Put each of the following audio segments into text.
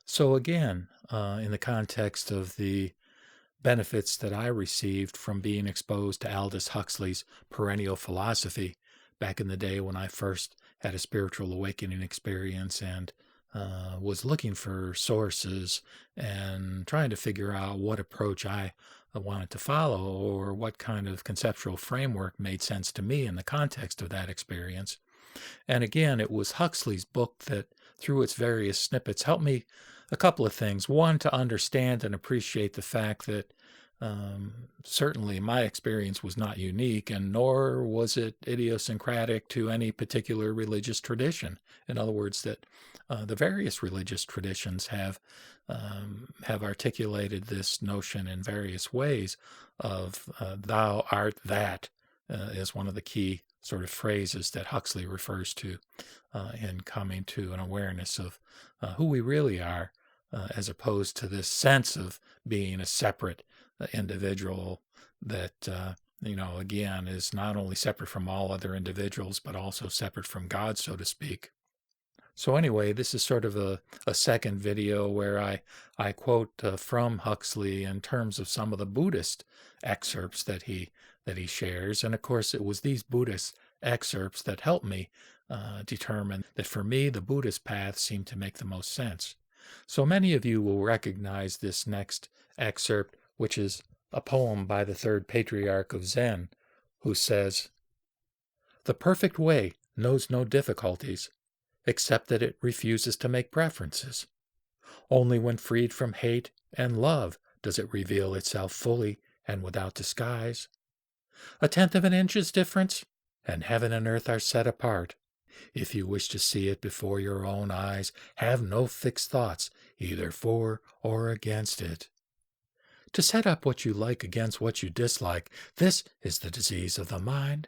So again, in the context of the benefits that I received from being exposed to Aldous Huxley's Perennial Philosophy back in the day when I first had a spiritual awakening experience and was looking for sources and trying to figure out what approach I wanted to follow or what kind of conceptual framework made sense to me in the context of that experience. And again, it was Huxley's book that, through its various snippets, helped me a couple of things. One, to understand and appreciate the fact that certainly my experience was not unique, and nor was it idiosyncratic to any particular religious tradition. In other words, that the various religious traditions have articulated this notion in various ways of "thou art that" is one of the key sort of phrases that Huxley refers to in coming to an awareness of who we really are, as opposed to this sense of being a separate individual that, again, is not only separate from all other individuals, but also separate from God, so to speak. So anyway, this is sort of a second video where I quote from Huxley in terms of some of the Buddhist excerpts that he shares. And of course, it was these Buddhist excerpts that helped me determine that for me, the Buddhist path seemed to make the most sense. So many of you will recognize this next excerpt, which is a poem by the third patriarch of Zen, who says, "The perfect way knows no difficulties, except that it refuses to make preferences. Only when freed from hate and love does it reveal itself fully and without disguise. A tenth of an inch's difference, and heaven and earth are set apart. If you wish to see it before your own eyes, have no fixed thoughts, either for or against it. To set up what you like against what you dislike, this is the disease of the mind.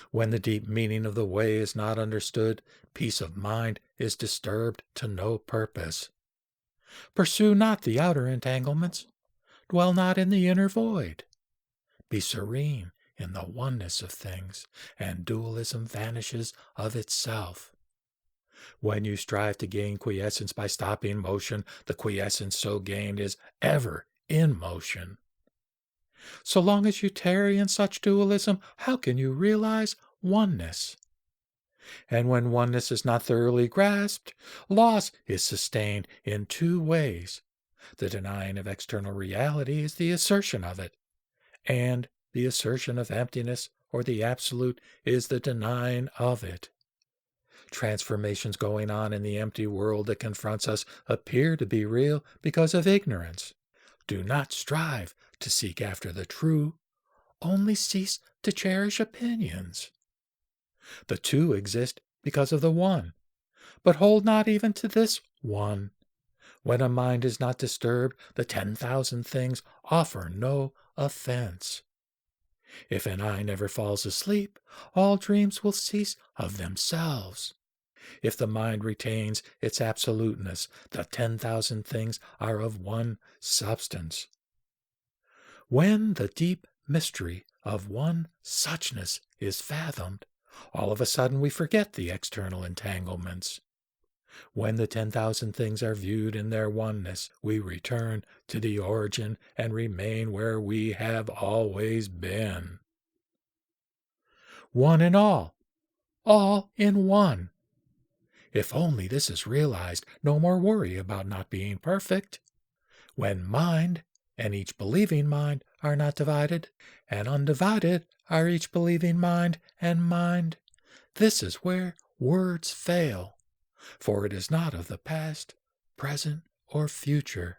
When the deep meaning of the way is not understood, peace of mind is disturbed to no purpose. Pursue not the outer entanglements. Dwell not in the inner void. Be serene in the oneness of things, and dualism vanishes of itself. When you strive to gain quiescence by stopping motion, the quiescence so gained is ever in motion. So long as you tarry in such dualism, how can you realize oneness? And when oneness is not thoroughly grasped, loss is sustained in two ways. The denying of external reality is the assertion of it, and the assertion of emptiness or the absolute is the denying of it. Transformations going on in the empty world that confronts us appear to be real because of ignorance. Do not strive to seek after the true, only cease to cherish opinions. The two exist because of the one, but hold not even to this one. When a mind is not disturbed, the 10,000 things offer no offense. If an eye never falls asleep, all dreams will cease of themselves. If the mind retains its absoluteness, the 10,000 things are of one substance. When the deep mystery of one suchness is fathomed, all of a sudden we forget the external entanglements. When the 10,000 things are viewed in their oneness, we return to the origin and remain where we have always been. One in all in one. If only this is realized, no more worry about not being perfect. When mind and each believing mind are not divided, and undivided are each believing mind and mind, this is where words fail, for it is not of the past, present, or future.